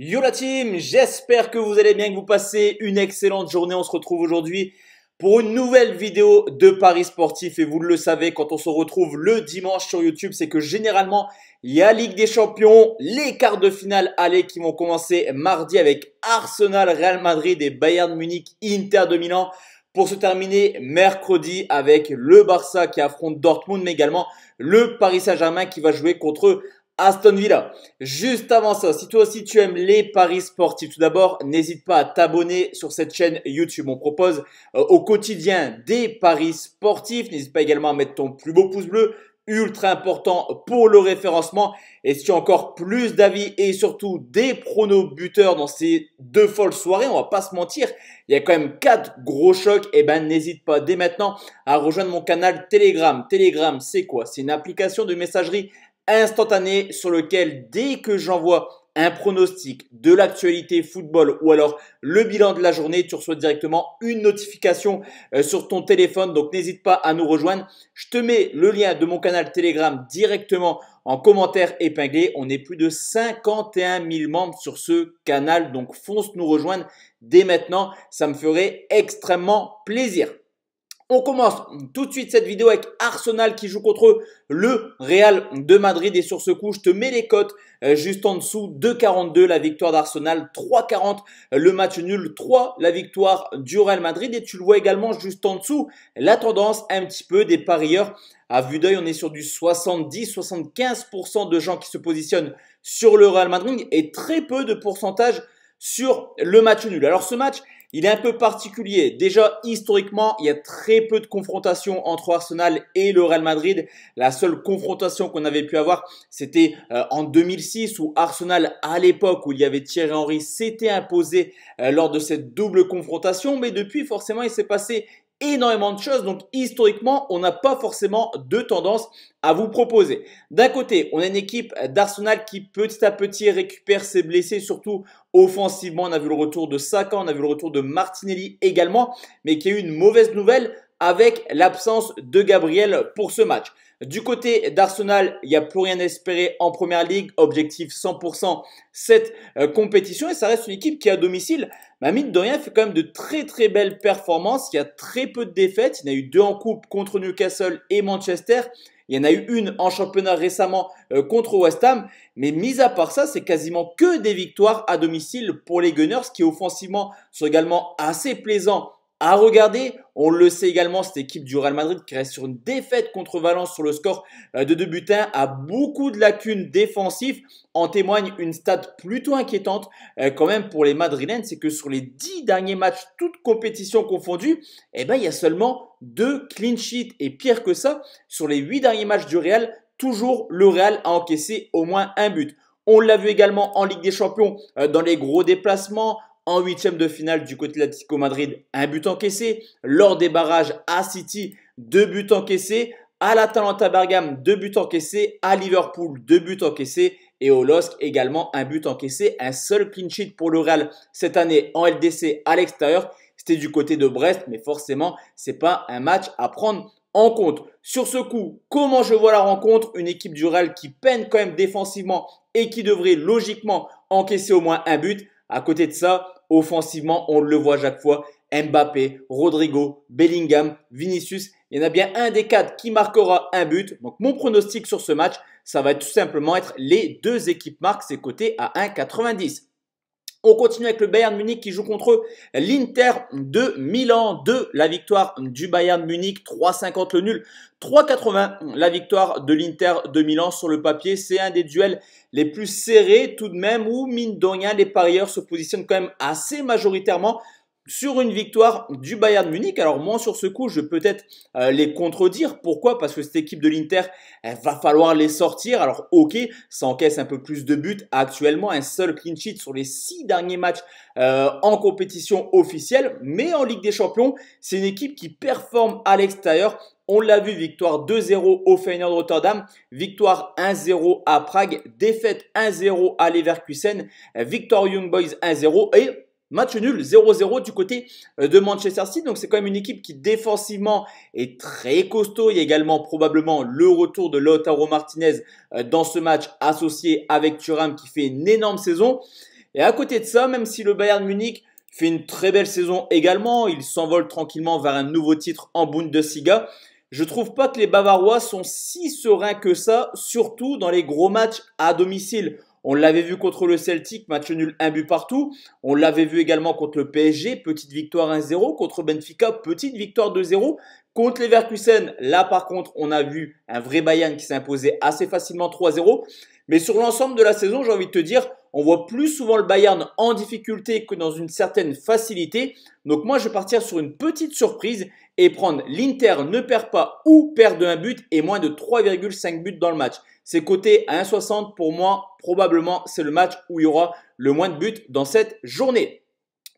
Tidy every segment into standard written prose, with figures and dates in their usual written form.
Yo la team, j'espère que vous allez bien, que vous passez une excellente journée. On se retrouve aujourd'hui pour une nouvelle vidéo de Paris Sportif. Et vous le savez, quand on se retrouve le dimanche sur YouTube, c'est que généralement, il y a Ligue des Champions, les quarts de finale aller qui vont commencer mardi avec Arsenal, Real Madrid et Bayern Munich, Inter de Milan. Pour se terminer mercredi avec le Barça qui affronte Dortmund, mais également le Paris Saint-Germain qui va jouer contre Aston Villa. Juste avant ça, si toi aussi tu aimes les paris sportifs, tout d'abord, n'hésite pas à t'abonner sur cette chaîne YouTube. On propose au quotidien des paris sportifs. N'hésite pas également à mettre ton plus beau pouce bleu, ultra important pour le référencement. Et si tu as encore plus d'avis et surtout des pronos buteurs dans ces deux folles soirées, on va pas se mentir, il y a quand même 4 gros chocs. Et ben n'hésite pas dès maintenant à rejoindre mon canal Telegram. Telegram, c'est quoi? C'est une application de messagerie instantané sur lequel dès que j'envoie un pronostic de l'actualité football ou alors le bilan de la journée, tu reçois directement une notification sur ton téléphone. Donc n'hésite pas à nous rejoindre. Je te mets le lien de mon canal Telegram directement en commentaire épinglé. On est plus de 51 000 membres sur ce canal. Donc fonce nous rejoindre dès maintenant. Ça me ferait extrêmement plaisir. On commence tout de suite cette vidéo avec Arsenal qui joue contre le Real de Madrid. Et sur ce coup, je te mets les cotes juste en dessous. 2,42 la victoire d'Arsenal, 3,40 le match nul, 3 la victoire du Real Madrid. Et tu le vois également juste en dessous, la tendance un petit peu des parieurs. À vue d'œil, on est sur du 70-75% de gens qui se positionnent sur le Real Madrid et très peu de pourcentage sur le match nul. Alors ce match, il est un peu particulier. Déjà, historiquement, il y a très peu de confrontations entre Arsenal et le Real Madrid. La seule confrontation qu'on avait pu avoir, c'était en 2006 où Arsenal, à l'époque où il y avait Thierry Henry, s'était imposé lors de cette double confrontation. Mais depuis, forcément, il s'est passé énormément de choses. Donc, historiquement, on n'a pas forcément de tendance à vous proposer. D'un côté, on a une équipe d'Arsenal qui petit à petit récupère ses blessés, surtout offensivement. On a vu le retour de Saka, on a vu le retour de Martinelli également, mais qui a eu une mauvaise nouvelle avec l'absence de Gabriel pour ce match. Du côté d'Arsenal, il n'y a plus rien à espérer en première ligue. Objectif 100% cette compétition. Et ça reste une équipe qui, à domicile, mine de rien, fait quand même de très très belles performances. Il y a très peu de défaites. Il y en a eu 2 en coupe contre Newcastle et Manchester. Il y en a eu une en championnat récemment contre West Ham. Mais mis à part ça, c'est quasiment que des victoires à domicile pour les Gunners qui offensivement sont également assez plaisants à regarder. On le sait également, cette équipe du Real Madrid qui reste sur une défaite contre Valence sur le score de 2 buts 1 a beaucoup de lacunes défensives. En témoigne une stat plutôt inquiétante quand même pour les Madrilènes, c'est que sur les 10 derniers matchs, toutes compétitions confondues, il y a seulement 2 clean sheets. Et pire que ça, sur les 8 derniers matchs du Real, toujours le Real a encaissé au moins un but. On l'a vu également en Ligue des Champions dans les gros déplacements. En huitième de finale du côté de l'Atlético Madrid, un but encaissé. Lors des barrages à City, 2 buts encaissés. À l'Atalanta Bergame, 2 buts encaissés. À Liverpool, 2 buts encaissés. Et au LOSC également un but encaissé. Un seul clean sheet pour le Real cette année en LDC à l'extérieur. C'était du côté de Brest, mais forcément, c'est pas un match à prendre en compte. Sur ce coup, comment je vois la rencontre? Une équipe du Real qui peine quand même défensivement et qui devrait logiquement encaisser au moins un but. À côté de ça, offensivement, on le voit chaque fois. Mbappé, Rodrigo, Bellingham, Vinicius. Il y en a bien un des 4 qui marquera un but. Donc mon pronostic sur ce match, ça va tout simplement être les 2 équipes marques. C'est coté à 1,90. On continue avec le Bayern Munich qui joue contre l'Inter de Milan. 2 la victoire du Bayern Munich, 3,50 le nul, 3,80 la victoire de l'Inter de Milan. Sur le papier, c'est un des duels les plus serrés tout de même où mine de rien les parieurs se positionnent quand même assez majoritairement sur une victoire du Bayern Munich. Alors moi sur ce coup, je vais peut-être les contredire. Pourquoi? Parce que cette équipe de l'Inter, elle va falloir les sortir. Alors ok, ça encaisse un peu plus de buts. Actuellement, un seul clean sheet sur les 6 derniers matchs en compétition officielle. Mais en Ligue des Champions, c'est une équipe qui performe à l'extérieur. On l'a vu, victoire 2-0 au Feyenoord Rotterdam, victoire 1-0 à Prague, défaite 1-0 à Leverkusen, victoire Young Boys 1-0 et match nul 0-0 du côté de Manchester City. Donc c'est quand même une équipe qui défensivement est très costaud. Il y a également probablement le retour de Lautaro Martinez dans ce match associé avec Thuram qui fait une énorme saison. Et à côté de ça, même si le Bayern Munich fait une très belle saison également, il s'envole tranquillement vers un nouveau titre en Bundesliga, je trouve pas que les Bavarois sont si sereins que ça, surtout dans les gros matchs à domicile. On l'avait vu contre le Celtic, match nul, un but partout. On l'avait vu également contre le PSG, petite victoire 1-0. Contre Benfica, petite victoire 2-0. Contre Leverkusen, là par contre, on a vu un vrai Bayern qui s'est imposé assez facilement 3-0. Mais sur l'ensemble de la saison, j'ai envie de te dire, on voit plus souvent le Bayern en difficulté que dans une certaine facilité. Donc moi, je vais partir sur une petite surprise et prendre l'Inter ne perd pas ou perd de un but et moins de 3,5 buts dans le match. C'est coté à 1,60 pour moi. Probablement, c'est le match où il y aura le moins de buts dans cette journée.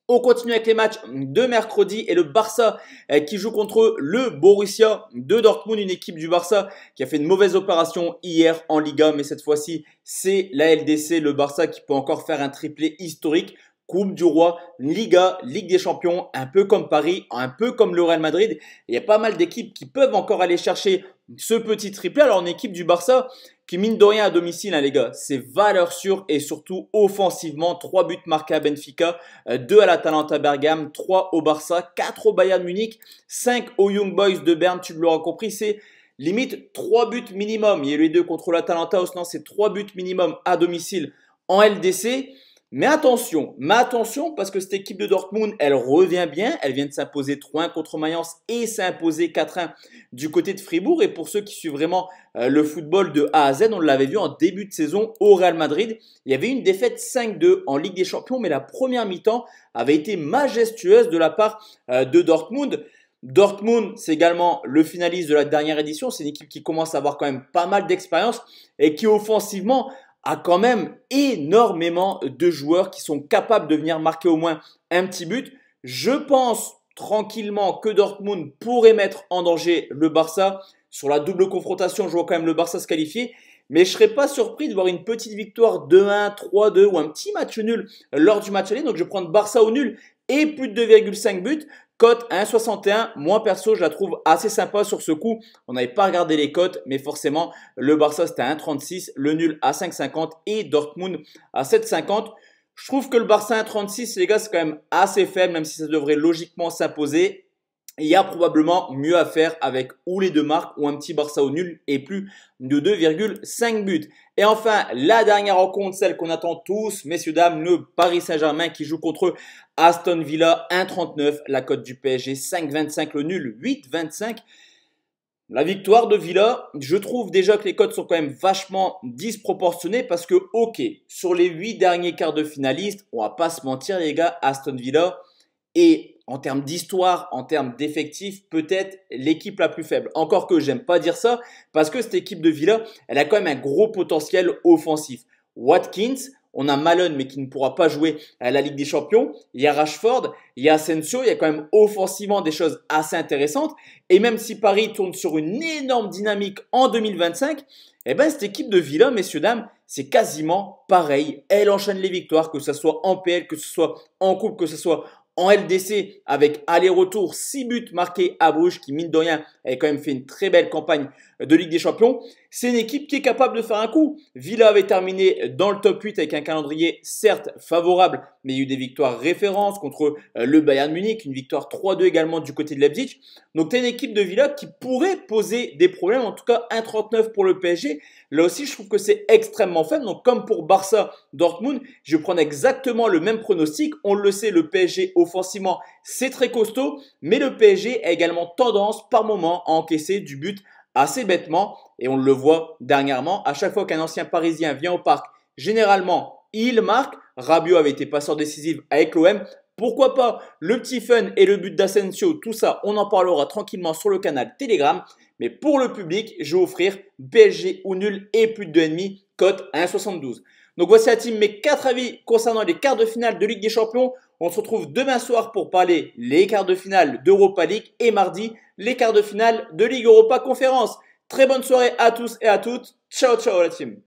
On continue avec les matchs de mercredi et le Barça qui joue contre le Borussia de Dortmund, une équipe du Barça qui a fait une mauvaise opération hier en Liga, mais cette fois-ci, c'est la LDC, le Barça qui peut encore faire un triplé historique. Coupe du Roi, Liga, Ligue des Champions, un peu comme Paris, un peu comme le Real Madrid. Il y a pas mal d'équipes qui peuvent encore aller chercher ce petit triplé. Alors, une équipe du Barça qui mine de rien à domicile, hein, les gars, c'est valeur sûre et surtout offensivement. 3 buts marqués à Benfica, 2 à l'Atalanta Bergame, 3 au Barça, 4 au Bayern Munich, 5 aux Young Boys de Berne. Tu l'auras compris, c'est limite 3 buts minimum. Il y a eu les deux contre l'Atalanta, sinon c'est 3 buts minimum à domicile en LDC. Mais attention parce que cette équipe de Dortmund, elle revient bien. Elle vient de s'imposer 3-1 contre Mayence et s'est imposée 4-1 du côté de Fribourg. Et pour ceux qui suivent vraiment le football de A à Z, on l'avait vu en début de saison au Real Madrid. Il y avait une défaite 5-2 en Ligue des Champions, mais la première mi-temps avait été majestueuse de la part de Dortmund. Dortmund, c'est également le finaliste de la dernière édition. C'est une équipe qui commence à avoir quand même pas mal d'expérience et qui offensivement a quand même énormément de joueurs qui sont capables de venir marquer au moins un petit but. Je pense tranquillement que Dortmund pourrait mettre en danger le Barça. Sur la double confrontation, je vois quand même le Barça se qualifier. Mais je ne serais pas surpris de voir une petite victoire 2-1, 3-2 ou un petit match nul lors du match aller. Donc je vais prendre Barça au nul et plus de 2,5 buts. Cote à 1,61. Moi, perso, je la trouve assez sympa sur ce coup. On n'avait pas regardé les cotes, mais forcément, le Barça, c'était à 1,36. Le nul à 5,50 et Dortmund à 7,50. Je trouve que le Barça à 1,36, les gars, c'est quand même assez faible, même si ça devrait logiquement s'imposer. Il y a probablement mieux à faire avec ou les deux marques ou un petit Barça au nul et plus de 2,5 buts. Et enfin, la dernière rencontre, celle qu'on attend tous, messieurs, dames, le Paris Saint-Germain qui joue contre Aston Villa 1,39. La cote du PSG 5,25. Le nul 8,25. La victoire de Villa, je trouve déjà que les cotes sont quand même vachement disproportionnées parce que, ok, sur les 8 derniers quarts de finalistes, on va pas se mentir les gars, Aston Villa est en termes d'histoire, en termes d'effectifs, peut-être l'équipe la plus faible. Encore que j'aime pas dire ça parce que cette équipe de Villa, elle a quand même un gros potentiel offensif. Watkins, on a Malone mais qui ne pourra pas jouer à la Ligue des Champions. Il y a Rashford, il y a Asensio, il y a quand même offensivement des choses assez intéressantes. Et même si Paris tourne sur une énorme dynamique en 2025, eh ben cette équipe de Villa, messieurs, dames, c'est quasiment pareil. Elle enchaîne les victoires, que ce soit en PL, que ce soit en coupe, que ce soit en LDC avec aller-retour 6 buts marqués à Bruges qui mine de rien a quand même fait une très belle campagne de Ligue des Champions. C'est une équipe qui est capable de faire un coup. Villa avait terminé dans le top 8 avec un calendrier certes favorable, mais il y a eu des victoires références contre le Bayern Munich, une victoire 3-2 également du côté de Leipzig. Donc tu as une équipe de Villa qui pourrait poser des problèmes, en tout cas 1,39 pour le PSG. Là aussi je trouve que c'est extrêmement faible. Donc comme pour Barça, Dortmund, je vais prendre exactement le même pronostic. On le sait, le PSG offensivement c'est très costaud, mais le PSG a également tendance par moment à encaisser du but assez bêtement, et on le voit dernièrement, à chaque fois qu'un ancien Parisien vient au parc, généralement, il marque. Rabiot avait été passeur décisif avec l'OM. Pourquoi pas le petit fun et le but d'Asensio, tout ça, on en parlera tranquillement sur le canal Telegram. Mais pour le public, je vais offrir PSG ou nul et plus de 2,5, cote à 1,72. Donc voici la team, mes 4 avis concernant les quarts de finale de Ligue des Champions. On se retrouve demain soir pour parler les quarts de finale d'Europa League et mardi, les quarts de finale de Ligue Europa Conférence. Très bonne soirée à tous et à toutes. Ciao, ciao la team.